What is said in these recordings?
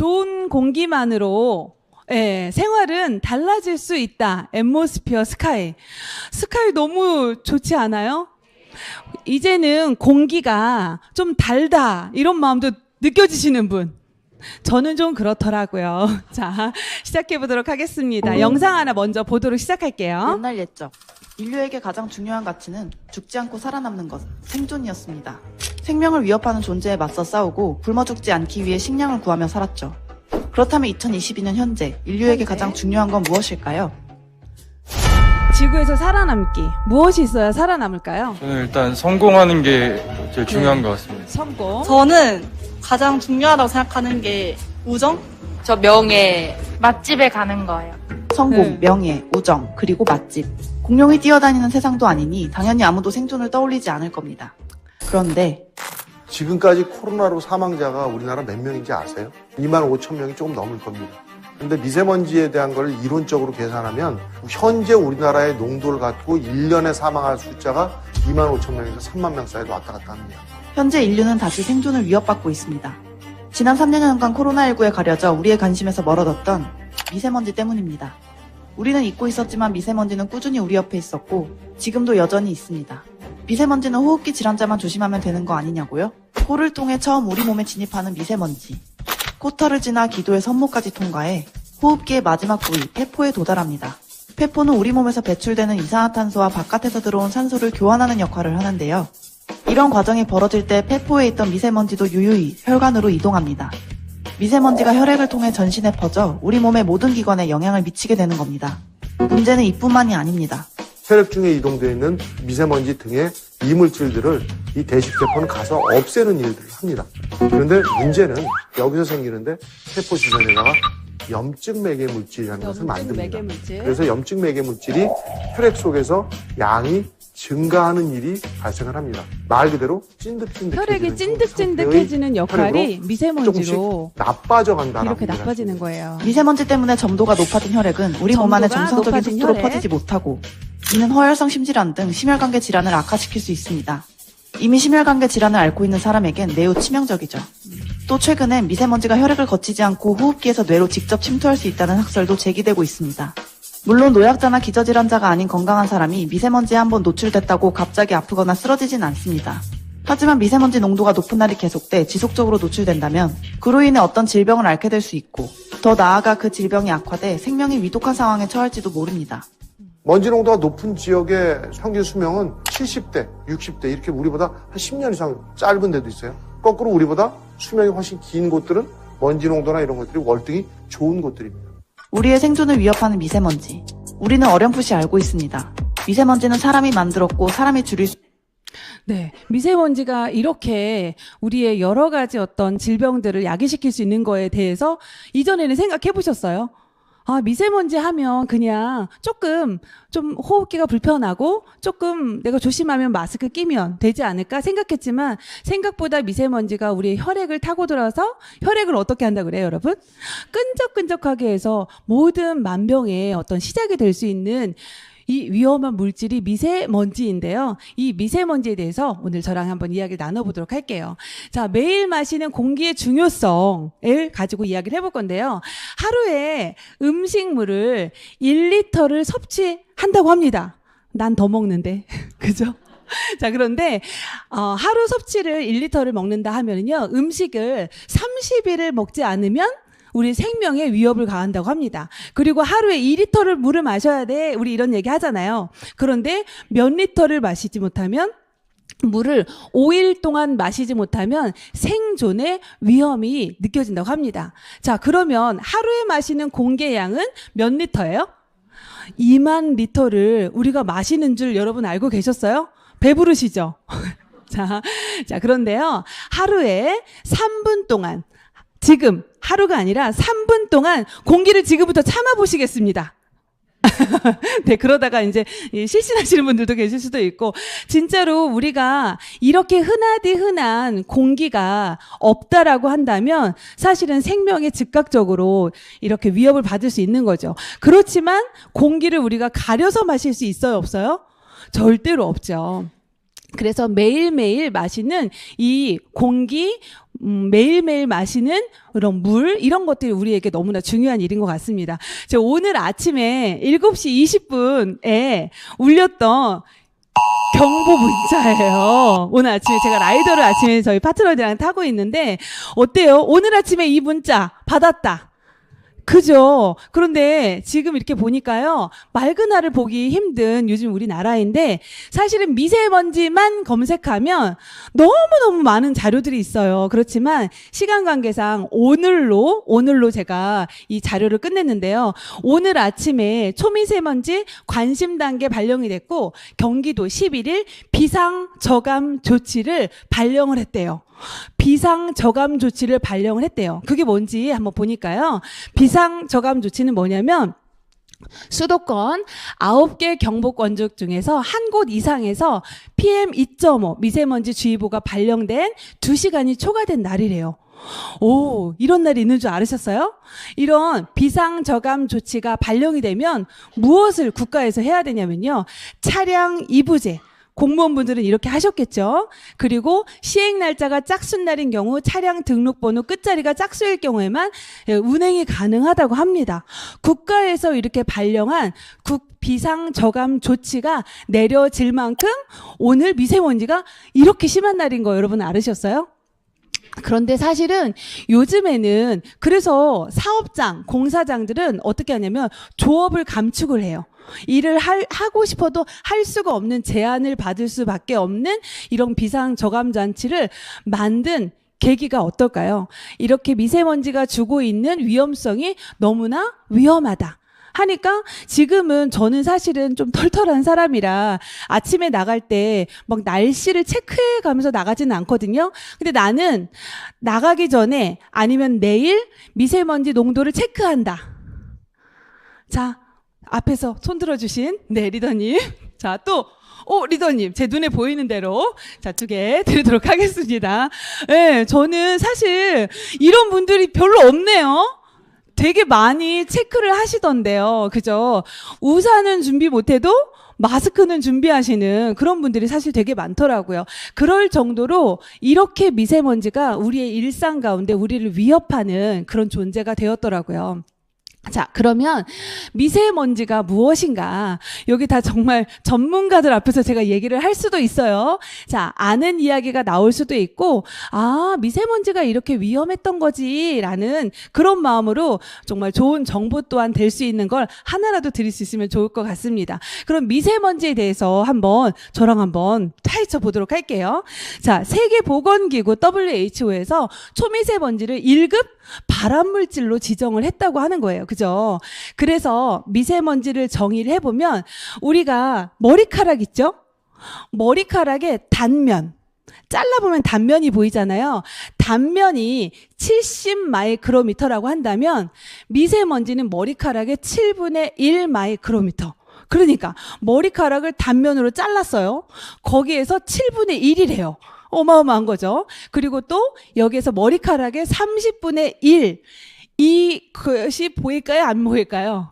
좋은 공기만으로 생활은 달라질 수 있다. 앰모스피어 스카이. 스카이 너무 좋지 않아요? 이제는 공기가 좀 달다. 이런 마음도 느껴지시는 분. 저는 좀 그렇더라고요. 자, 시작해 보도록 하겠습니다. 영상 하나 먼저 보도록 시작할게요. 옛날 옛적, 인류에게 가장 중요한 가치는 죽지 않고 살아남는 것, 생존이었습니다. 생명을 위협하는 존재에 맞서 싸우고 굶어 죽지 않기 위해 식량을 구하며 살았죠. 그렇다면 2022년 현재, 인류에게 가장 중요한 건 무엇일까요? 지구에서 살아남기. 무엇이 있어야 살아남을까요? 저는 일단 성공하는 게 제일 중요한 것 같습니다. 성공. 저는 가장 중요하다고 생각하는 게 우정? 저 명예, 맛집에 가는 거예요. 성공, 명예, 우정, 그리고 맛집. 공룡이 뛰어다니는 세상도 아니니 당연히 아무도 생존을 떠올리지 않을 겁니다. 그런데 지금까지 코로나로 사망자가 우리나라 몇 명인지 아세요? 2만 5천 명이 조금 넘을 겁니다. 근데 미세먼지에 대한 걸 이론적으로 계산하면 현재 우리나라의 농도를 갖고 1년에 사망할 숫자가 2만 5천 명에서 3만 명 사이로 왔다 갔다 합니다. 현재 인류는 다시 생존을 위협받고 있습니다. 지난 3년간 코로나19에 가려져 우리의 관심에서 멀어졌던 미세먼지 때문입니다. 우리는 잊고 있었지만 미세먼지는 꾸준히 우리 옆에 있었고 지금도 여전히 있습니다. 미세먼지는 호흡기 질환자만 조심하면 되는 거 아니냐고요? 코를 통해 처음 우리 몸에 진입하는 미세먼지. 코털을 지나 기도의 섬모까지 통과해 호흡기의 마지막 부위, 폐포에 도달합니다. 폐포는 우리 몸에서 배출되는 이산화탄소와 바깥에서 들어온 산소를 교환하는 역할을 하는데요. 이런 과정이 벌어질 때 폐포에 있던 미세먼지도 유유히 혈관으로 이동합니다. 미세먼지가 혈액을 통해 전신에 퍼져 우리 몸의 모든 기관에 영향을 미치게 되는 겁니다. 문제는 이뿐만이 아닙니다. 혈액 중에 이동되어 있는 미세먼지 등의 이물질들을 이 대식세포는 가서 없애는 일들을 합니다. 그런데 문제는 여기서 생기는데 세포 주변에다가 염증 매개 물질이라는 것을 만듭니다. 그래서 염증 매개 물질이 혈액 속에서 양이 증가하는 일이 발생을 합니다. 말 그대로 찐득찐득해지는 혈액이 찐득찐득해지는 역할이 미세먼지로 조금씩 나빠져 간다는 이렇게 나빠지는 거예요. 미세먼지 때문에 점도가 높아진 혈액은 우리 몸 안에 정상적인 속도로 퍼지지 못하고 이는 허혈성 심질환 등 심혈관계 질환을 악화시킬 수 있습니다. 이미 심혈관계 질환을 앓고 있는 사람에겐 매우 치명적이죠. 또 최근엔 미세먼지가 혈액을 거치지 않고 호흡기에서 뇌로 직접 침투할 수 있다는 학설도 제기되고 있습니다. 물론 노약자나 기저질환자가 아닌 건강한 사람이 미세먼지에 한번 노출됐다고 갑자기 아프거나 쓰러지진 않습니다. 하지만 미세먼지 농도가 높은 날이 계속돼 지속적으로 노출된다면 그로 인해 어떤 질병을 앓게 될 수 있고 더 나아가 그 질병이 악화돼 생명이 위독한 상황에 처할지도 모릅니다. 먼지 농도가 높은 지역의 평균 수명은 70대, 60대 이렇게 우리보다 한 10년 이상 짧은 데도 있어요. 거꾸로 우리보다 수명이 훨씬 긴 곳들은 먼지 농도나 이런 것들이 월등히 좋은 곳들입니다. 우리의 생존을 위협하는 미세먼지. 우리는 어렴풋이 알고 있습니다. 미세먼지는 사람이 만들었고 사람이 줄일 수 네, 미세먼지가 이렇게 우리의 여러 가지 어떤 질병들을 야기시킬 수 있는 거에 대해서 이전에는 생각해 보셨어요? 아, 미세먼지 하면 그냥 조금 좀 호흡기가 불편하고 조금 내가 조심하면 마스크 끼면 되지 않을까 생각했지만 생각보다 미세먼지가 우리의 혈액을 타고 들어서 혈액을 어떻게 한다 그래요, 여러분? 끈적끈적하게 해서 모든 만병의 어떤 시작이 될 수 있는 이 위험한 물질이 미세먼지인데요. 이 미세먼지에 대해서 오늘 저랑 한번 이야기를 나눠보도록 할게요. 자, 매일 마시는 공기의 중요성을 가지고 이야기를 해볼 건데요. 하루에 음식물을 1리터를 섭취한다고 합니다. 난 더 먹는데. 그죠? 자, 그런데 하루 섭취를 1리터를 먹는다 하면은요. 음식을 30일을 먹지 않으면 우리 생명에 위협을 가한다고 합니다. 그리고 하루에 2리터를 물을 마셔야 돼. 우리 이런 얘기 하잖아요. 그런데 몇 리터를 마시지 못하면 물을 5일 동안 마시지 못하면 생존의 위험이 느껴진다고 합니다. 자, 그러면 하루에 마시는 공기의 양은 몇 리터예요? 2만 리터를 우리가 마시는 줄 여러분 알고 계셨어요? 배부르시죠? 자, 그런데요. 하루에 3분 동안 지금 하루가 아니라 3분 동안 공기를 지금부터 참아보시겠습니다. 네, 그러다가 이제 실신하시는 분들도 계실 수도 있고, 진짜로 우리가 이렇게 흔한 공기가 없다라고 한다면 사실은 생명에 즉각적으로 이렇게 위협을 받을 수 있는 거죠. 그렇지만 공기를 우리가 가려서 마실 수 있어요, 없어요? 절대로 없죠. 그래서 매일매일 마시는 이 공기 매일매일 마시는 그런 물, 이런 것들이 우리에게 너무나 중요한 일인 것 같습니다. 제가 오늘 아침에 7시 20분에 울렸던 경보 문자예요. 오늘 아침에 제가 라이더를 아침에 저희 파트너들이랑 타고 있는데, 어때요? 오늘 아침에 이 문자 받았다. 그죠? 그런데 지금 이렇게 보니까요, 맑은 하를 보기 힘든 요즘 우리나라인데, 사실은 미세먼지만 검색하면 너무너무 많은 자료들이 있어요. 그렇지만 시간 관계상 오늘로 제가 이 자료를 끝냈는데요. 오늘 아침에 초미세먼지 관심 단계 발령이 됐고, 경기도 11일 비상저감 조치를 발령을 했대요. 비상저감 조치를 발령을 했대요. 그게 뭔지 한번 보니까요. 비상저감 조치는 뭐냐면, 수도권 9개 경보권적 중에서 한 곳 이상에서 PM2.5 미세먼지 주의보가 발령된 2시간이 초과된 날이래요. 오, 이런 날이 있는 줄 알으셨어요? 이런 비상저감 조치가 발령이 되면 무엇을 국가에서 해야 되냐면요. 차량 이부제, 공무원분들은 이렇게 하셨겠죠. 그리고 시행 날짜가 짝수인 날인 경우 차량 등록번호 끝자리가 짝수일 경우에만 운행이 가능하다고 합니다. 국가에서 이렇게 발령한 비상저감 조치가 내려질 만큼 오늘 미세먼지가 이렇게 심한 날인 거 여러분 알으셨어요? 그런데 사실은 요즘에는 그래서 사업장, 공사장들은 어떻게 하냐면 조업을 감축을 해요. 일을 하고 싶어도 할 수가 없는, 제한을 받을 수밖에 없는 이런 비상저감 장치를 만든 계기가 어떨까요? 이렇게 미세먼지가 주고 있는 위험성이 너무나 위험하다 하니까 지금은 저는 사실은 좀 털털한 사람이라 아침에 나갈 때 막 날씨를 체크해 가면서 나가지는 않거든요. 근데 나는 나가기 전에 아니면 내일 미세먼지 농도를 체크한다. 자, 앞에서 손 들어주신 네 리더님. 자, 또 리더님, 제 눈에 보이는 대로 자, 2개 드리도록 하겠습니다. 네, 저는 사실 이런 분들이 별로 없네요. 되게 많이 체크를 하시던데요. 그죠? 우산은 준비 못해도 마스크는 준비하시는 그런 분들이 사실 되게 많더라고요. 그럴 정도로 이렇게 미세먼지가 우리의 일상 가운데 우리를 위협하는 그런 존재가 되었더라고요. 자, 그러면 미세먼지가 무엇인가? 여기 다 정말 전문가들 앞에서 제가 얘기를 할 수도 있어요. 자, 아는 이야기가 나올 수도 있고, 아, 미세먼지가 이렇게 위험했던 거지 라는 그런 마음으로 정말 좋은 정보 또한 될 수 있는 걸 하나라도 드릴 수 있으면 좋을 것 같습니다. 그럼 미세먼지에 대해서 저랑 한번 파헤쳐 보도록 할게요. 자, 세계보건기구 WHO에서 초미세먼지를 1급 발암물질로 지정을 했다고 하는 거예요. 그죠? 그래서 미세먼지를 정의를 해보면 우리가 머리카락 있죠? 머리카락의 단면, 잘라보면 단면이 보이잖아요. 단면이 70 마이크로미터라고 한다면 미세먼지는 머리카락의 7분의 1 마이크로미터. 그러니까 머리카락을 단면으로 잘랐어요. 거기에서 7분의 1이래요. 어마어마한 거죠. 그리고 또 여기에서 머리카락의 30분의 1 이것이 보일까요? 안 보일까요?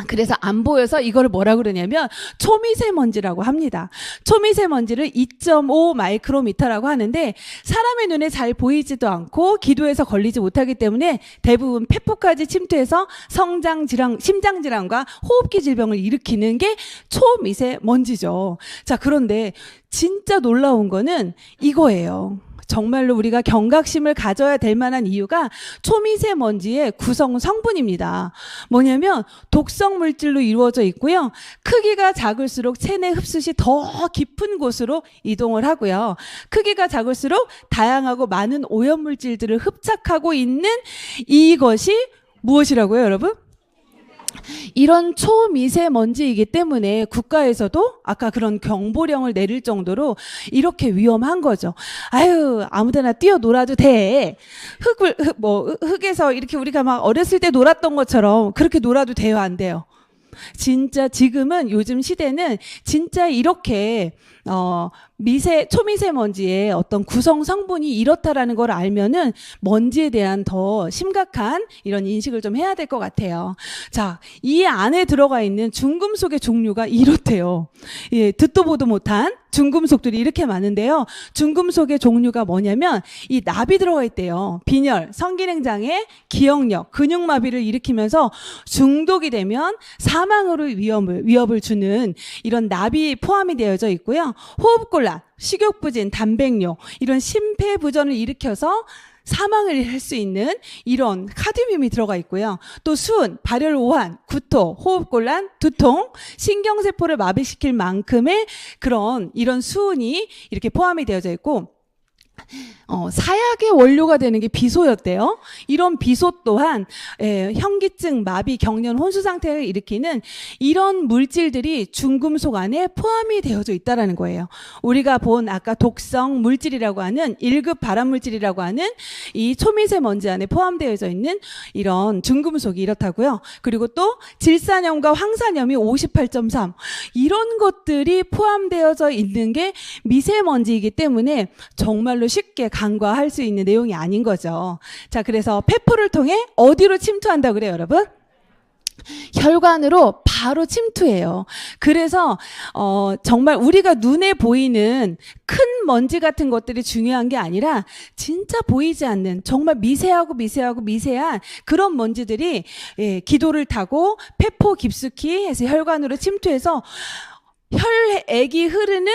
그래서 안 보여서 이거를 뭐라 그러냐면 초미세먼지라고 합니다. 초미세먼지를 2.5 마이크로미터라고 하는데 사람의 눈에 잘 보이지도 않고 기도에서 걸리지 못하기 때문에 대부분 폐포까지 침투해서 성장질환, 심장질환과 호흡기 질병을 일으키는 게 초미세먼지죠. 자, 그런데 진짜 놀라운 거는 이거예요. 정말로 우리가 경각심을 가져야 될 만한 이유가 초미세먼지의 구성 성분입니다. 뭐냐면 독성 물질로 이루어져 있고요. 크기가 작을수록 체내 흡수시 더 깊은 곳으로 이동을 하고요. 크기가 작을수록 다양하고 많은 오염물질들을 흡착하고 있는 이것이 무엇이라고요, 여러분? 이런 초미세먼지이기 때문에 국가에서도 아까 그런 경보령을 내릴 정도로 이렇게 위험한 거죠. 아유, 아무데나 뛰어놀아도 돼. 흙에서 이렇게 우리가 막 어렸을 때 놀았던 것처럼 그렇게 놀아도 돼요, 안 돼요? 진짜 지금은 요즘 시대는 진짜 이렇게 초미세먼지의 어떤 구성 성분이 이렇다라는 걸 알면은 먼지에 대한 더 심각한 이런 인식을 좀 해야 될 것 같아요. 자, 이 안에 들어가 있는 중금속의 종류가 이렇대요. 예, 듣도 보도 못한 중금속들이 이렇게 많은데요. 중금속의 종류가 뭐냐면 이 납이 들어가 있대요. 빈혈, 성기능장애, 기억력, 근육마비를 일으키면서 중독이 되면 사망으로 위협을 주는 이런 납이 포함이 되어져 있고요. 호흡곤란, 식욕부진, 단백뇨 이런 심폐부전을 일으켜서 사망을 할 수 있는 이런 카드뮴이 들어가 있고요. 또 수은, 발열 오한, 구토, 호흡곤란, 두통, 신경세포를 마비시킬 만큼의 이런 수은이 이렇게 포함이 되어져 있고 사약의 원료가 되는 게 비소였대요. 이런 비소 또한 현기증, 마비, 경련, 혼수 상태를 일으키는 이런 물질들이 중금속 안에 포함이 되어져 있다라는 거예요. 우리가 본 아까 독성 물질이라고 하는 1급 발암물질이라고 하는 이 초미세먼지 안에 포함되어져 있는 이런 중금속이 이렇다고요. 그리고 또 질산염과 황산염이 58.3 이런 것들이 포함되어져 있는 게 미세먼지이기 때문에 정말로 쉽게 간과할 수 있는 내용이 아닌 거죠. 자, 그래서 폐포를 통해 어디로 침투한다고 그래요, 여러분? 혈관으로 바로 침투해요. 그래서 정말 우리가 눈에 보이는 큰 먼지 같은 것들이 중요한 게 아니라 진짜 보이지 않는 정말 미세하고 미세한 그런 먼지들이 기도를 타고 폐포 깊숙이 해서 혈관으로 침투해서 혈액이 흐르는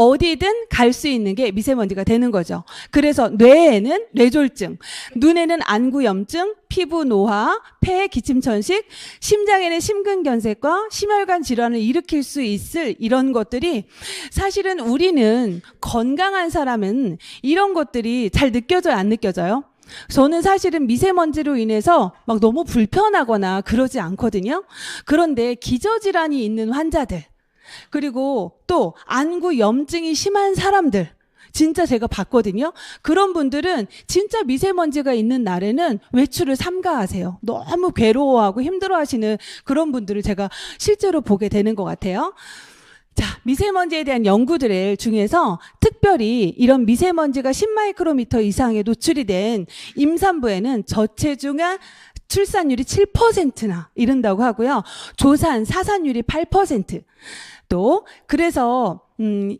어디든 갈 수 있는 게 미세먼지가 되는 거죠. 그래서 뇌에는 뇌졸중, 눈에는 안구염증, 피부 노화, 폐 기침천식, 심장에는 심근경색과 심혈관 질환을 일으킬 수 있을 이런 것들이 사실은 우리는 건강한 사람은 이런 것들이 잘 느껴져요, 안 느껴져요? 저는 사실은 미세먼지로 인해서 막 너무 불편하거나 그러지 않거든요. 그런데 기저질환이 있는 환자들, 그리고 또 안구 염증이 심한 사람들 진짜 제가 봤거든요. 그런 분들은 진짜 미세먼지가 있는 날에는 외출을 삼가하세요. 너무 괴로워하고 힘들어하시는 그런 분들을 제가 실제로 보게 되는 것 같아요. 자, 미세먼지에 대한 연구들 중에서 특별히 이런 미세먼지가 10마이크로미터 이상에 노출이 된 임산부에는 저체중아 출산율이 7%나 이른다고 하고요. 조산, 사산율이 8%. 또 그래서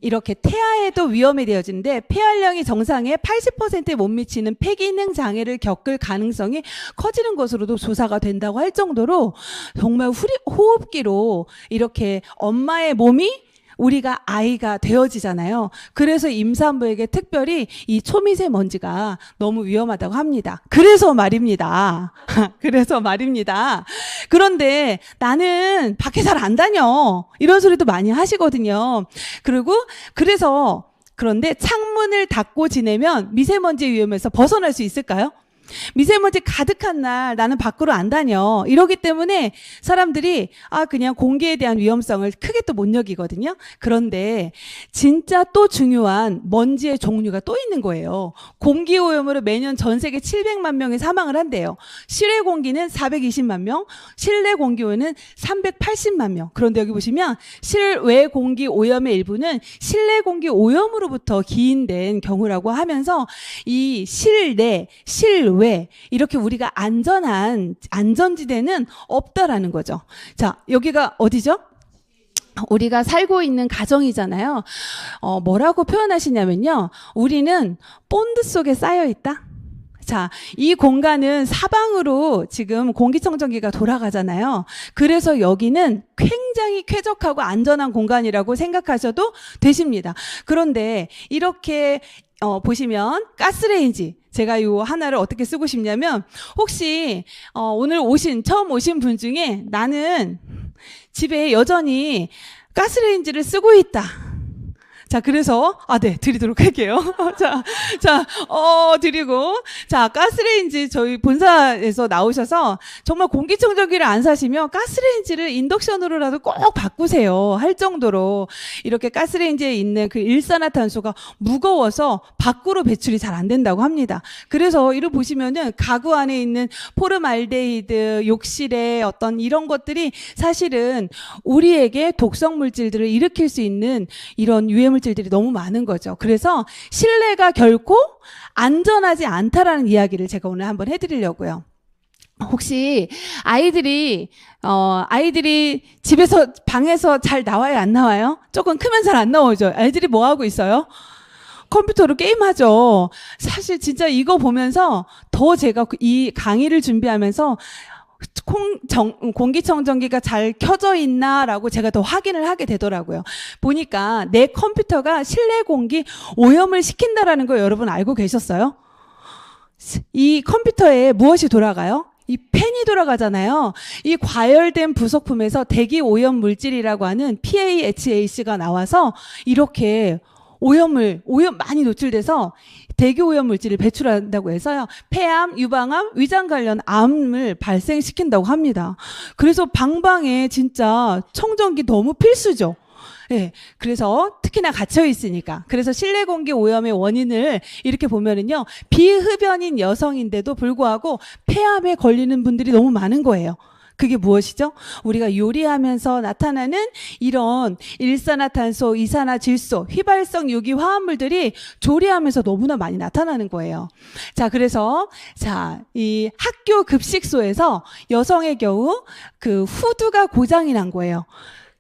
이렇게 태아에도 위험이 되어지는데 폐활량이 정상의 80%에 못 미치는 폐기능 장애를 겪을 가능성이 커지는 것으로도 조사가 된다고 할 정도로 정말 호흡기로 이렇게 엄마의 몸이 우리가 아이가 되어지잖아요. 그래서 임산부에게 특별히 이 초미세먼지가 너무 위험하다고 합니다. 그래서 말입니다. 그런데 나는 밖에 잘 안 다녀. 이런 소리도 많이 하시거든요. 그런데 창문을 닫고 지내면 미세먼지 위험에서 벗어날 수 있을까요? 미세먼지 가득한 날 나는 밖으로 안 다녀. 이러기 때문에 사람들이 그냥 공기에 대한 위험성을 크게 또 못 여기거든요. 그런데 진짜 또 중요한 먼지의 종류가 또 있는 거예요. 공기오염으로 매년 전 세계 700만 명이 사망을 한대요. 실외 공기는 420만 명, 실내 공기오염은 380만 명. 그런데 여기 보시면 실외 공기 오염의 일부는 실내 공기 오염으로부터 기인된 경우라고 하면서 이 실내, 실외 이렇게 우리가 안전지대는 없다라는 거죠. 자, 여기가 어디죠? 우리가 살고 있는 가정이잖아요. 뭐라고 표현하시냐면요. 우리는 본드 속에 쌓여 있다. 자, 이 공간은 사방으로 지금 공기청정기가 돌아가잖아요. 그래서 여기는 굉장히 쾌적하고 안전한 공간이라고 생각하셔도 되십니다. 그런데 이렇게 보시면 가스레인지 제가 요 하나를 어떻게 쓰고 싶냐면 혹시 오늘 처음 오신 분 중에 나는 집에 여전히 가스레인지를 쓰고 있다. 자, 그래서, 네, 드리도록 할게요. 드리고. 자, 가스레인지 저희 본사에서 나오셔서 정말 공기청정기를 안 사시면 가스레인지를 인덕션으로라도 꼭 바꾸세요. 할 정도로 이렇게 가스레인지에 있는 그 일산화탄소가 무거워서 밖으로 배출이 잘 안 된다고 합니다. 그래서 이를 보시면은 가구 안에 있는 포름알데히드, 욕실의 어떤 이런 것들이 사실은 우리에게 독성 물질들을 일으킬 수 있는 이런 유해물 이물질들이 너무 많은 거죠. 그래서 실내가 결코 안전하지 않다라는 이야기를 제가 오늘 한번 해드리려고요. 혹시 아이들이 집에서 방에서 잘 나와요, 안 나와요? 조금 크면 잘 안 나오죠. 아이들이 뭐 하고 있어요? 컴퓨터로 게임하죠. 사실 진짜 이거 보면서 더 제가 이 강의를 준비하면서 공기청정기가 잘 켜져 있나라고 제가 더 확인을 하게 되더라고요. 보니까 내 컴퓨터가 실내 공기 오염을 시킨다라는 거 여러분 알고 계셨어요? 이 컴퓨터에 무엇이 돌아가요? 이 팬이 돌아가잖아요. 이 과열된 부속품에서 대기 오염 물질이라고 하는 PAHAC가 나와서 이렇게 오염 많이 노출돼서 대기 오염 물질을 배출한다고 해서요. 폐암, 유방암, 위장 관련 암을 발생시킨다고 합니다. 그래서 방방에 진짜 청정기 너무 필수죠. 네, 그래서 특히나 갇혀 있으니까. 그래서 실내 공기 오염의 원인을 이렇게 보면은요, 비흡연인 여성인데도 불구하고 폐암에 걸리는 분들이 너무 많은 거예요. 그게 무엇이죠? 우리가 요리하면서 나타나는 이런 일산화탄소, 이산화질소, 휘발성 유기 화합물들이 조리하면서 너무나 많이 나타나는 거예요. 자, 그래서 이 학교 급식소에서 여성의 경우 그 후드가 고장이 난 거예요.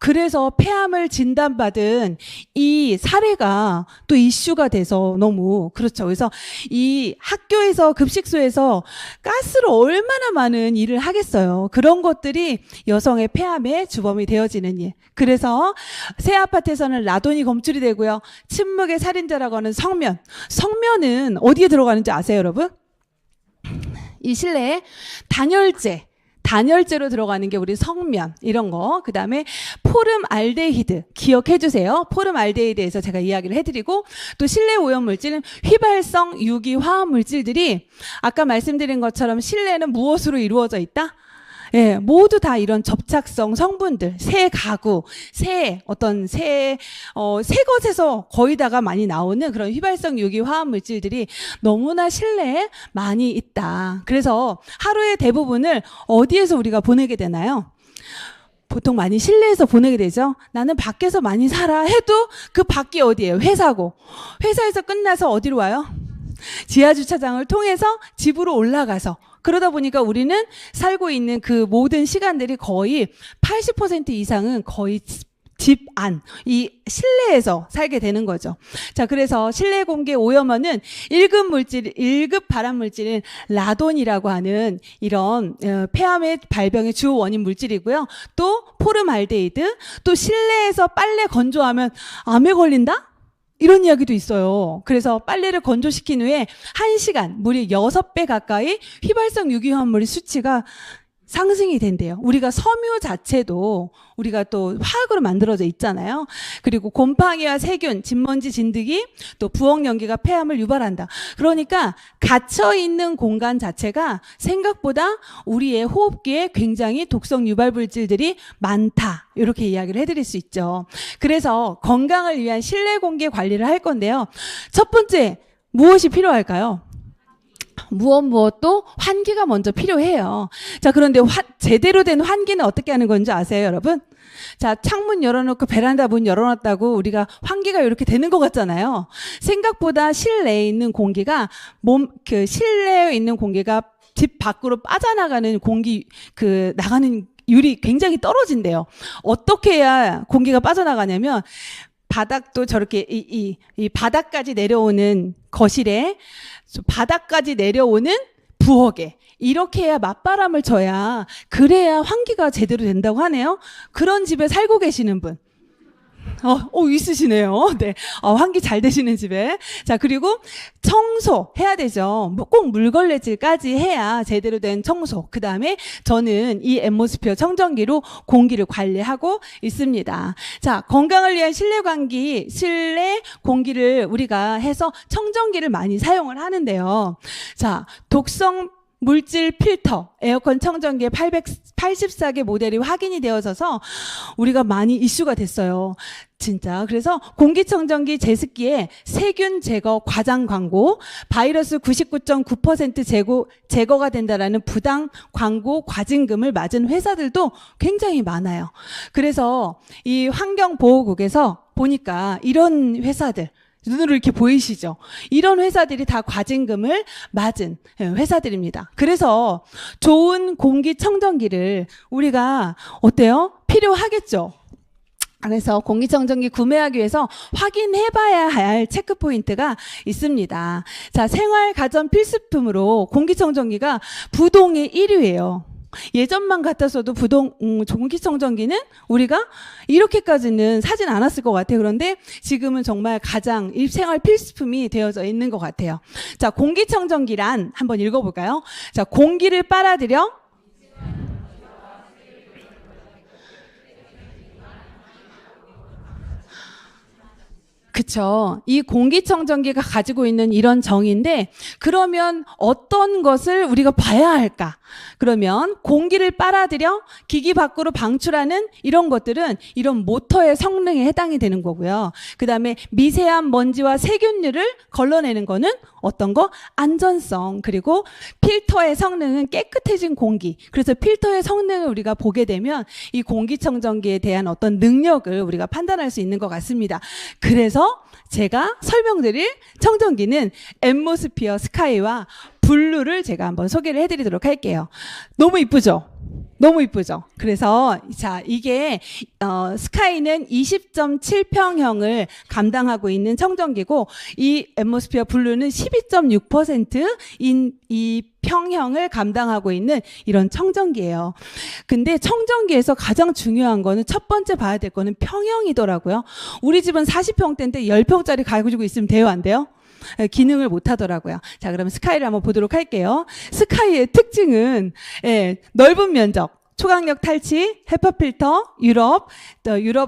그래서 폐암을 진단받은 이 사례가 또 이슈가 돼서 너무 그렇죠. 그래서 이 학교에서 급식소에서 가스로 얼마나 많은 일을 하겠어요. 그런 것들이 여성의 폐암의 주범이 되어지는 일. 그래서 새 아파트에서는 라돈이 검출이 되고요. 침묵의 살인자라고 하는 성면. 성면은 어디에 들어가는지 아세요, 여러분? 이 실내에 단열재로 들어가는 게 우리 성면 이런 거. 그다음에 포름알데히드 기억해 주세요. 포름알데히드에서 제가 이야기를 해드리고 또 실내 오염 물질은 휘발성 유기 화합 물질들이 아까 말씀드린 것처럼 실내는 무엇으로 이루어져 있다? 예, 모두 다 이런 접착성 성분들, 새 가구, 새 것에서 거의 다가 많이 나오는 그런 휘발성 유기 화합 물질들이 너무나 실내에 많이 있다. 그래서 하루의 대부분을 어디에서 우리가 보내게 되나요? 보통 많이 실내에서 보내게 되죠. 나는 밖에서 많이 살아 해도 그 밖이 어디예요? 회사고. 회사에서 끝나서 어디로 와요? 지하주차장을 통해서 집으로 올라가서. 그러다 보니까 우리는 살고 있는 그 모든 시간들이 거의 80% 이상은 거의 집 안, 이 실내에서 살게 되는 거죠. 자, 그래서 실내 공기 오염원은 1급 발암 물질인 라돈이라고 하는 이런 폐암의 발병의 주 원인 물질이고요. 또 포름알데히드, 또 실내에서 빨래 건조하면 암에 걸린다? 이런 이야기도 있어요. 그래서 빨래를 건조시킨 후에 1시간 무려 6배 가까이 휘발성 유기화합물의 수치가 상승이 된대요. 우리가 섬유 자체도 우리가 또 화학으로 만들어져 있잖아요. 그리고 곰팡이와 세균, 진먼지, 진드기, 또 부엌 연기가 폐암을 유발한다. 그러니까 갇혀 있는 공간 자체가 생각보다 우리의 호흡기에 굉장히 독성 유발 물질들이 많다. 이렇게 이야기를 해드릴 수 있죠. 그래서 건강을 위한 실내 공기 관리를 할 건데요. 첫 번째, 무엇이 필요할까요? 무엇도 환기가 먼저 필요해요. 자, 그런데 제대로 된 환기는 어떻게 하는 건지 아세요, 여러분? 자, 창문 열어놓고 베란다 문 열어놨다고 우리가 환기가 이렇게 되는 것 같잖아요. 생각보다 실내에 있는 공기가 실내에 있는 공기가 집 밖으로 빠져나가는 나가는 율이 굉장히 떨어진대요. 어떻게 해야 공기가 빠져나가냐면 바닥도 저렇게 이 바닥까지 내려오는 거실에 바닥까지 내려오는 부엌에 이렇게 해야 맞바람을 쳐야 그래야 환기가 제대로 된다고 하네요. 그런 집에 살고 계시는 분. 있으시네요. 네. 환기 잘 되시는 집에. 자, 그리고 청소해야 되죠. 꼭 물걸레질까지 해야 제대로 된 청소. 그 다음에 저는 이 앰모스피어 청정기로 공기를 관리하고 있습니다. 자, 건강을 위한 실내 공기를 우리가 해서 청정기를 많이 사용을 하는데요. 자, 독성 물질 필터, 에어컨 청정기의 884개 모델이 확인이 되어져서 우리가 많이 이슈가 됐어요. 진짜. 그래서 공기청정기 제습기에 세균 제거 과장 광고, 바이러스 99.9% 제거가 된다라는 부당 광고 과징금을 맞은 회사들도 굉장히 많아요. 그래서 이 환경보호국에서 보니까 이런 회사들, 눈으로 이렇게 보이시죠? 이런 회사들이 다 과징금을 맞은 회사들입니다. 그래서 좋은 공기청정기를 우리가 어때요? 필요하겠죠? 그래서 공기청정기 구매하기 위해서 확인해봐야 할 체크포인트가 있습니다. 자, 생활 가전 필수품으로 공기청정기가 부동의 1위예요. 예전만 같았어도 공기청정기는 우리가 이렇게까지는 사진 않았을 것 같아요. 그런데 지금은 정말 가장 일생활 필수품이 되어져 있는 것 같아요. 자, 공기청정기란 한번 읽어볼까요? 자, 공기를 빨아들여 그쵸. 이 공기청정기가 가지고 있는 이런 정의인데, 그러면 어떤 것을 우리가 봐야 할까? 그러면 공기를 빨아들여 기기 밖으로 방출하는 이런 것들은 이런 모터의 성능에 해당이 되는 거고요. 그 다음에 미세한 먼지와 세균류를 걸러내는 거는 어떤 거? 안전성. 그리고 필터의 성능은 깨끗해진 공기. 그래서 필터의 성능을 우리가 보게 되면 이 공기청정기에 대한 어떤 능력을 우리가 판단할 수 있는 것 같습니다. 그래서 제가 설명드릴 청정기는 앰모스피어 스카이와 블루를 제가 한번 소개를 해드리도록 할게요. 너무 이쁘죠? 너무 이쁘죠? 그래서 자, 이게 스카이는 20.7평형을 감당하고 있는 청정기고, 이 앰모스피어 블루는 12.6%인 이 평형을 감당하고 있는 이런 청정기예요. 근데 청정기에서 가장 중요한 거는, 첫 번째 봐야 될 거는 평형이더라고요. 우리 집은 40평대인데 10평짜리 가지고 있으면 돼요, 안 돼요? 기능을 못 하더라고요. 자, 그럼 스카이를 한번 보도록 할게요. 스카이의 특징은 넓은 면적, 초강력 탈취, 헤파 필터, 유럽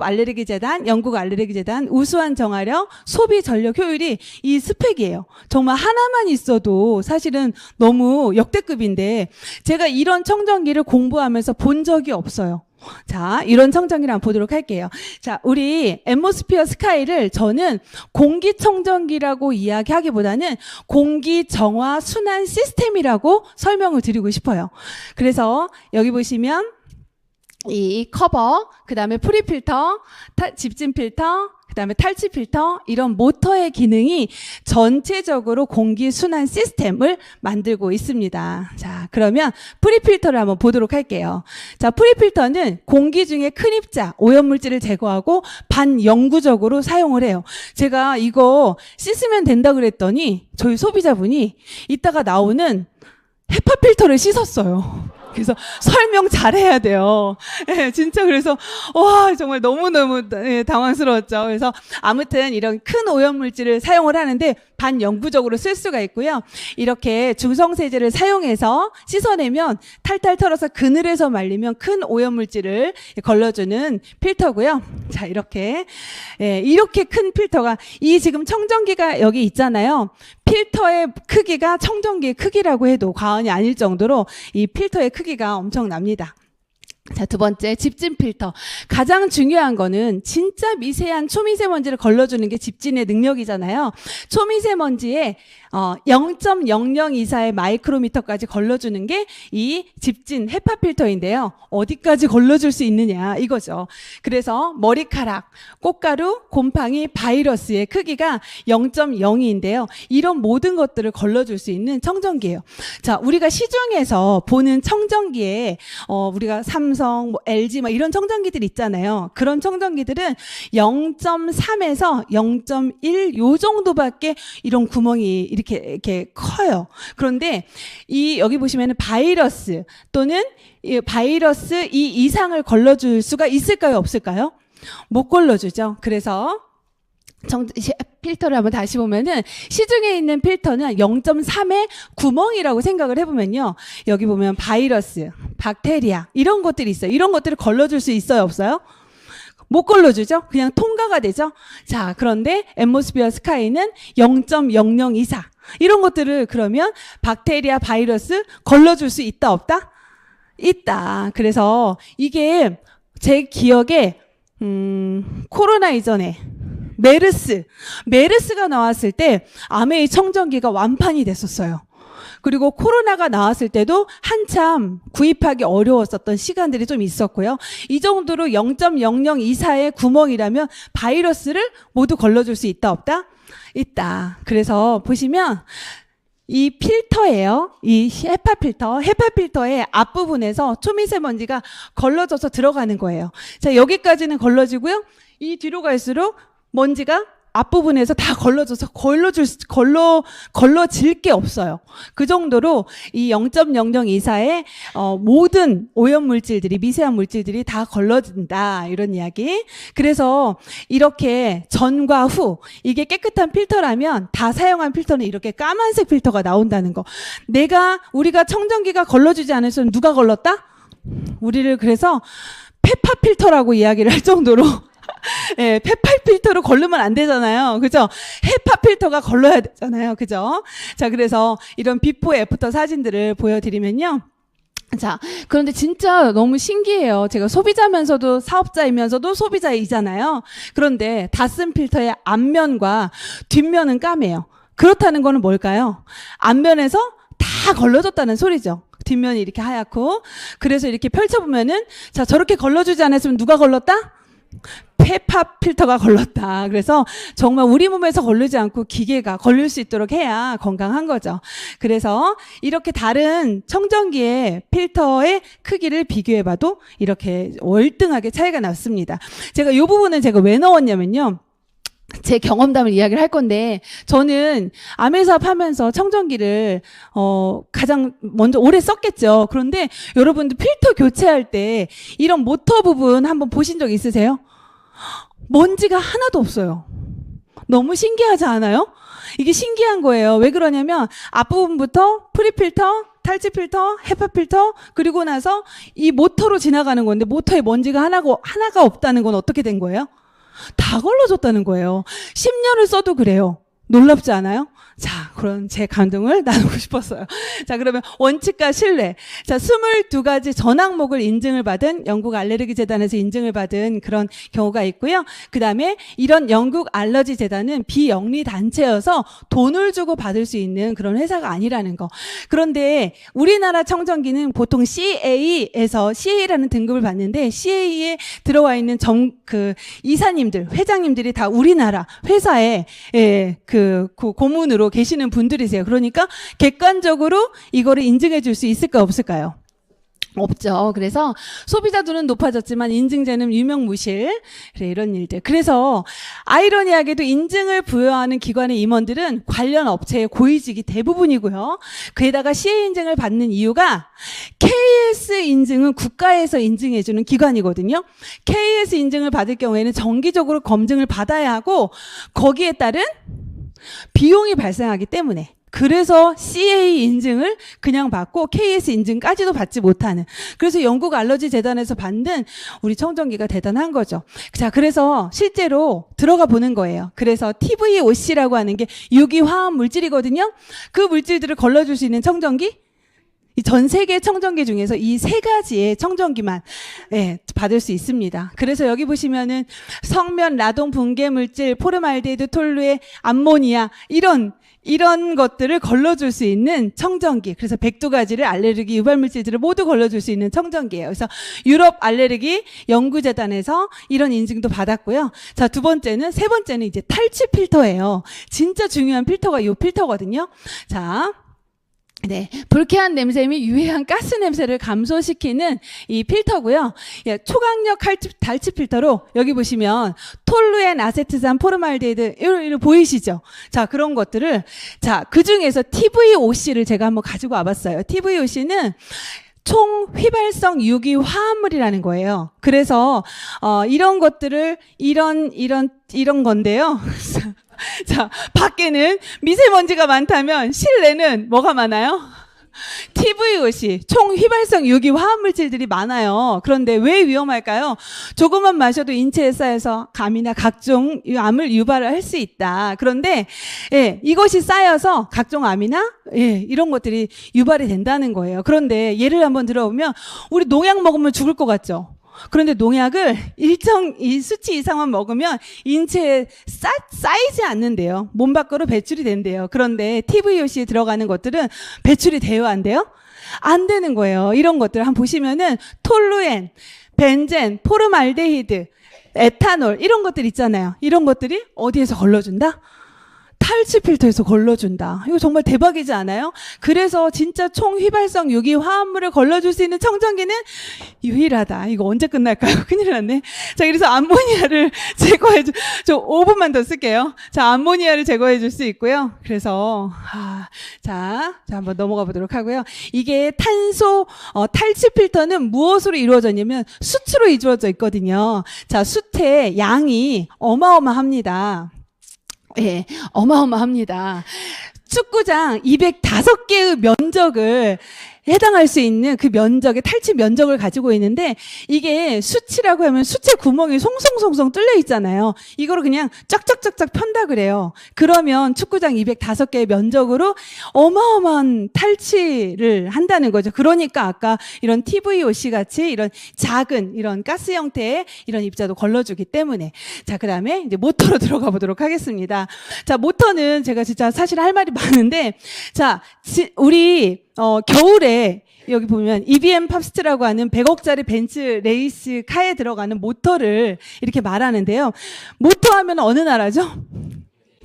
알레르기 재단, 영국 알레르기 재단, 우수한 정화력, 소비 전력 효율이 이 스펙이에요. 정말 하나만 있어도 사실은 너무 역대급인데, 제가 이런 청정기를 공부하면서 본 적이 없어요. 자, 이런 청정기를 한번 보도록 할게요. 자, 우리 앰모스피어 스카이를 저는 공기청정기라고 이야기하기보다는 공기정화 순환 시스템이라고 설명을 드리고 싶어요. 그래서 여기 보시면 이 커버, 그 다음에 프리필터, 집진 필터, 그 다음에 탈취 필터, 이런 모터의 기능이 전체적으로 공기 순환 시스템을 만들고 있습니다. 자, 그러면 프리필터를 한번 보도록 할게요. 자, 프리필터는 공기 중에 큰 입자, 오염물질을 제거하고 반영구적으로 사용을 해요. 제가 이거 씻으면 된다 그랬더니 저희 소비자분이 이따가 나오는 헤파 필터를 씻었어요. 그래서 설명 잘해야 돼요. 예, 진짜 그래서 와, 정말 너무너무 당황스러웠죠. 그래서 아무튼 이런 큰 오염물질을 사용을 하는데 반영구적으로 쓸 수가 있고요. 이렇게 중성세제를 사용해서 씻어내면 탈탈 털어서 그늘에서 말리면 큰 오염물질을 걸러주는 필터고요. 자, 이렇게 큰 필터가, 이 지금 청정기가 여기 있잖아요. 필터의 크기가 청정기의 크기라고 해도 과언이 아닐 정도로 이 필터의 크기가 엄청납니다. 자, 두 번째, 집진 필터. 가장 중요한 거는 진짜 미세한 초미세먼지를 걸러주는 게 집진의 능력이잖아요. 초미세먼지에 0.0024의 마이크로미터까지 걸러주는 게 이 집진 헤파 필터인데요. 어디까지 걸러줄 수 있느냐 이거죠. 그래서 머리카락, 꽃가루, 곰팡이, 바이러스의 크기가 0.02인데요. 이런 모든 것들을 걸러줄 수 있는 청정기예요. 자, 우리가 시중에서 보는 청정기에 우리가 삼성, LG 막 이런 청정기들 있잖아요. 그런 청정기들은 0.3에서 0.1 요 정도밖에 이런 구멍이 이렇게 커요. 그런데 여기 보시면은 바이러스 또는 바이러스 이 이상을 걸러줄 수가 있을까요? 없을까요? 못 걸러주죠. 그래서 필터를 한번 다시 보면은 시중에 있는 필터는 0.3의 구멍이라고 생각을 해보면요. 여기 보면 바이러스, 박테리아 이런 것들이 있어요. 이런 것들을 걸러줄 수 있어요? 없어요? 못 걸러주죠? 그냥 통과가 되죠? 자, 그런데 앰모스피어 스카이는 0.0024 이런 것들을 그러면 박테리아, 바이러스 걸러줄 수 있다, 없다? 있다. 그래서 이게 제 기억에 코로나 이전에 메르스가 나왔을 때 아메이 청정기가 완판이 됐었어요. 그리고 코로나가 나왔을 때도 한참 구입하기 어려웠었던 시간들이 좀 있었고요. 이 정도로 0.0024의 구멍이라면 바이러스를 모두 걸러줄 수 있다, 없다? 있다. 그래서 보시면 이 필터예요. 이 헤파 필터의 앞부분에서 초미세먼지가 걸러져서 들어가는 거예요. 자, 여기까지는 걸러지고요. 이 뒤로 갈수록 먼지가 앞부분에서 다 걸러질 게 없어요. 그 정도로 이 0.0024의 모든 오염 물질들이, 미세한 물질들이 다 걸러진다, 이런 이야기. 그래서 이렇게 전과 후, 이게 깨끗한 필터라면 다 사용한 필터는 이렇게 까만색 필터가 나온다는 거. 우리가 청정기가 걸러주지 않았으면 누가 걸렀다? 우리를 그래서 페파 필터라고 이야기를 할 정도로 예, 페파 필터로 걸르면 안 되잖아요. 그죠? 헤파 필터가 걸러야 되잖아요. 그죠? 자, 그래서 이런 비포 애프터 사진들을 보여드리면요. 자, 그런데 진짜 너무 신기해요. 제가 소비자면서도 사업자이면서도 소비자이잖아요. 그런데 닷슨 필터의 앞면과 뒷면은 까매요. 그렇다는 거는 뭘까요? 앞면에서 다 걸러졌다는 소리죠. 뒷면이 이렇게 하얗고. 그래서 이렇게 펼쳐보면은, 자, 저렇게 걸러주지 않았으면 누가 걸렀다? 페파 필터가 걸렀다. 그래서 정말 우리 몸에서 걸리지 않고 기계가 걸릴 수 있도록 해야 건강한 거죠. 그래서 이렇게 다른 청정기의 필터의 크기를 비교해봐도 이렇게 월등하게 차이가 났습니다. 제가 이 부분은 제가 왜 넣었냐면요. 제 경험담을 이야기를 할 건데, 저는 아메 사업하면서 청정기를 가장 먼저 오래 썼겠죠. 그런데 여러분들 필터 교체할 때 이런 모터 부분 한번 보신 적 있으세요? 먼지가 하나도 없어요. 너무 신기하지 않아요? 이게 신기한 거예요. 왜 그러냐면 앞부분부터 프리필터, 탈취 필터, 헤파 필터, 그리고 나서 이 모터로 지나가는 건데, 모터에 먼지가 하나가 없다는 건 어떻게 된 거예요? 다 걸러졌다는 거예요. 10년을 써도 그래요. 놀랍지 않아요? 자, 그런 제 감동을 나누고 싶었어요. 자, 그러면 원칙과 신뢰. 자, 22가지 전 항목을 인증을 받은, 영국 알레르기 재단에서 인증을 받은 그런 경우가 있고요. 그 다음에 이런 영국 알러지 재단은 비영리 단체여서 돈을 주고 받을 수 있는 그런 회사가 아니라는 거. 그런데 우리나라 청정기는 보통 CA에서 CA라는 등급을 받는데, CA에 들어와 있는 이사님들, 회장님들이 다 우리나라 회사에 고문으로 계시는 분들이세요. 그러니까 객관적으로 이거를 인증해 줄 수 있을까, 없을까요? 없죠. 그래서 소비자들은 높아졌지만 인증제는 유명무실. 그래, 이런 일들. 그래서 아이러니하게도 인증을 부여하는 기관의 임원들은 관련 업체의 고위직이 대부분이고요. 그에다가 CA 인증을 받는 이유가, KS 인증은 국가에서 인증해주는 기관이거든요. KS 인증을 받을 경우에는 정기적으로 검증을 받아야 하고, 거기에 따른 비용이 발생하기 때문에, 그래서 CA 인증을 그냥 받고 KS 인증까지도 받지 못하는, 그래서 영국 알러지 재단에서 받는 우리 청정기가 대단한 거죠. 자, 그래서 실제로 들어가 보는 거예요. 그래서 TVOC라고 하는 게 유기화합 물질이거든요. 그 물질들을 걸러줄 수 있는 청정기, 이 전 세계 청정기 중에서 이 3가지의 청정기만 받을 수 있습니다. 그래서 여기 보시면은 성면, 라돈, 붕괴 물질, 포름알데히드, 톨루에, 암모니아, 이런 것들을 걸러줄 수 있는 청정기. 그래서 102가지를 알레르기 유발 물질들을 모두 걸러줄 수 있는 청정기예요. 그래서 유럽 알레르기 연구재단에서 이런 인증도 받았고요. 자, 세 번째는 이제 탈취 필터예요. 진짜 중요한 필터가 이 필터거든요. 자, 네, 불쾌한 냄새 및 유해한 가스 냄새를 감소시키는 이 필터고요. 예, 초강력 탈취 필터로 여기 보시면 톨루엔, 아세트산, 포름알데히드 이런 보이시죠? 자, 그런 것들을, 자, 그 중에서 TVOC를 제가 한번 가지고 와봤어요. TVOC는 총휘발성 유기 화합물이라는 거예요. 그래서 이런 것들을 이런 건데요. 자, 밖에는 미세먼지가 많다면 실내는 뭐가 많아요? TVOC, 총 휘발성 유기 화합물질들이 많아요. 그런데 왜 위험할까요? 조금만 마셔도 인체에 쌓여서 감이나 각종 암을 유발할 수 있다. 그런데 예, 이것이 쌓여서 각종 암이나 예, 이런 것들이 유발이 된다는 거예요. 그런데 예를 한번 들어보면 우리 농약 먹으면 죽을 것 같죠? 그런데 농약을 일정 이 수치 이상만 먹으면 인체에 쌓이지 않는데요. 몸 밖으로 배출이 된대요. 그런데 TVOC에 들어가는 것들은 배출이 돼요, 안 돼요? 안 되는 거예요. 이런 것들 한번 보시면은 톨루엔, 벤젠, 포름알데히드, 에탄올 이런 것들 있잖아요. 이런 것들이 어디에서 걸러준다? 탈취 필터에서 걸러준다. 이거 정말 대박이지 않아요? 그래서 진짜 총 휘발성 유기 화합물을 걸러줄 수 있는 청정기는 유일하다. 이거 언제 끝날까요? 큰일 났네. 자, 그래서 암모니아를 저 5분만 더 쓸게요. 자, 암모니아를 제거해 줄 수 있고요. 그래서, 자, 한번 넘어가 보도록 하고요. 이게 탈취 필터는 무엇으로 이루어졌냐면 숯으로 이루어져 있거든요. 자, 숯의 양이 어마어마합니다. 예, 어마어마합니다. 축구장 205개의 면적을 해당할 수 있는 그 면적의 탈취 면적을 가지고 있는데 이게 수치라고 하면 수치 구멍이 송송송송 뚫려 있잖아요. 이거를 그냥 쫙쫙쫙쫙 편다 그래요. 그러면 축구장 205개의 면적으로 어마어마한 탈취를 한다는 거죠. 그러니까 아까 이런 TVOC 같이 이런 작은 이런 가스 형태의 이런 입자도 걸러주기 때문에. 자, 그다음에 이제 모터로 들어가 보도록 하겠습니다. 자, 모터는 제가 진짜 사실 할 말이 많은데 자, 우리 겨울에 여기 보면 EBM 팝스트라고 하는 100억짜리 벤츠 레이스 카에 들어가는 모터를 이렇게 말하는데요. 모터 하면 어느 나라죠?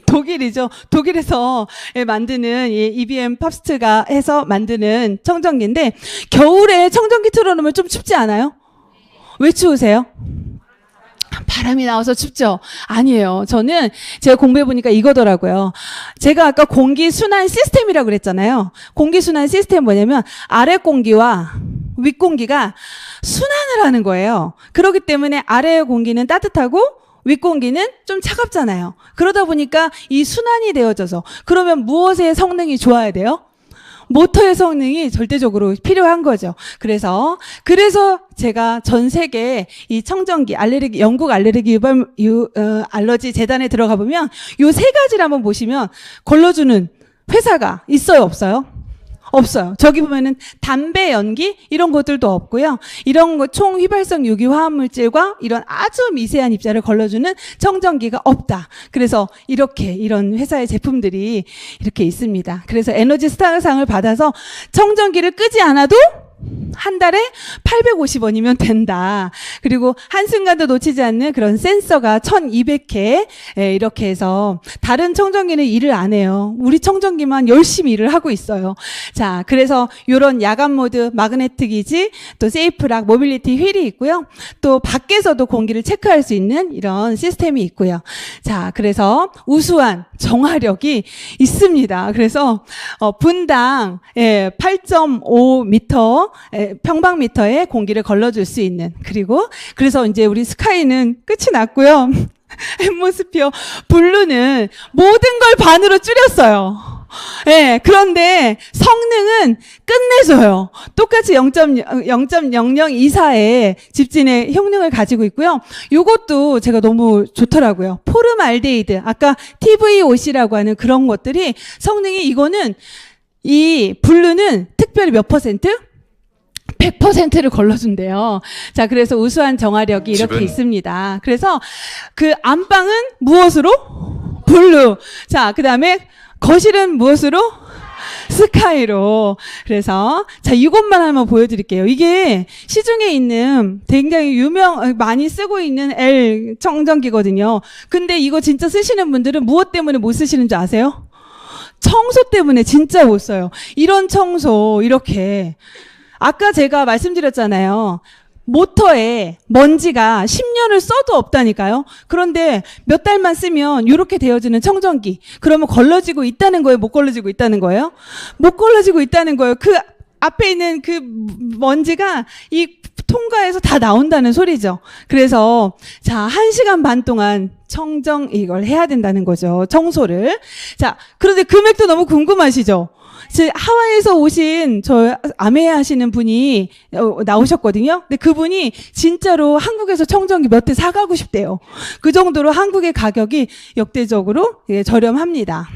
독일이죠. 독일에서 만드는 이 EBM 팝스트가 해서 만드는 청정기인데 겨울에 청정기 틀어놓으면 좀 춥지 않아요? 왜 추우세요? 바람이 나와서 춥죠? 아니에요. 저는 제가 공부해보니까 이거더라고요. 제가 아까 공기순환 시스템이라고 그랬잖아요. 공기순환 시스템 뭐냐면 아래 공기와 윗 공기가 순환을 하는 거예요. 그렇기 때문에 아래의 공기는 따뜻하고 윗 공기는 좀 차갑잖아요. 그러다 보니까 이 순환이 되어져서 그러면 무엇의 성능이 좋아야 돼요? 모터의 성능이 절대적으로 필요한 거죠. 그래서 제가 전 세계 이 청정기 영국 알레르기 유발 알러지 재단에 들어가 보면 요 세 가지를 한번 보시면 걸러주는 회사가 있어요, 없어요? 없어요. 저기 보면은 담배 연기 이런 것들도 없고요. 이런 거 총 휘발성 유기 화합물질과 이런 아주 미세한 입자를 걸러주는 청정기가 없다. 그래서 이런 회사의 제품들이 이렇게 있습니다. 그래서 에너지 스타상을 받아서 청정기를 끄지 않아도 한 달에 850원이면 된다. 그리고 한순간도 놓치지 않는 그런 센서가 1200개 이렇게 해서 다른 청정기는 일을 안 해요. 우리 청정기만 열심히 일을 하고 있어요. 자, 그래서 이런 야간 모드, 마그네틱 이지, 또 세이프락, 모빌리티 휠이 있고요. 또 밖에서도 공기를 체크할 수 있는 이런 시스템이 있고요. 자, 그래서 우수한 정화력이 있습니다. 그래서 분당 8.5m 평방미터의 공기를 걸러줄 수 있는 그래서 이제 우리 스카이는 끝이 났고요. 앰모스피어 블루는 모든 걸 반으로 줄였어요. 예, 그런데 성능은 끝내줘요. 똑같이 0.0024의 집진의 효능을 가지고 있고요. 이것도 제가 너무 좋더라고요. 포름알데히드, 아까 TVOC라고 하는 그런 것들이 성능이 이 블루는 특별히 몇 %? 100%를 걸러준대요. 자, 그래서 우수한 정화력이 이렇게 있습니다. 그래서 그 안방은 무엇으로? 블루. 자, 그 다음에 거실은 무엇으로? 스카이로. 그래서 자, 이것만 한번 보여드릴게요. 이게 시중에 있는 굉장히 많이 쓰고 있는 L 청정기거든요. 근데 이거 진짜 쓰시는 분들은 무엇 때문에 못 쓰시는 줄 아세요? 청소 때문에 진짜 못 써요. 이런 청소 이렇게 아까 제가 말씀드렸잖아요. 모터에 먼지가 10년을 써도 없다니까요. 그런데 몇 달만 쓰면 이렇게 되어지는 청정기. 그러면 걸러지고 있다는 거예요? 못 걸러지고 있다는 거예요? 못 걸러지고 있다는 거예요. 그 앞에 있는 그 먼지가 이 통과해서 다 나온다는 소리죠. 그래서 자, 1시간 반 동안 청정 이걸 해야 된다는 거죠. 청소를. 자, 그런데 금액도 너무 궁금하시죠? 하와이에서 오신 저 아메 하시는 분이 나오셨거든요. 근데 그분이 진짜로 한국에서 청정기 몇 대 사가고 싶대요. 그 정도로 한국의 가격이 역대적으로 저렴합니다.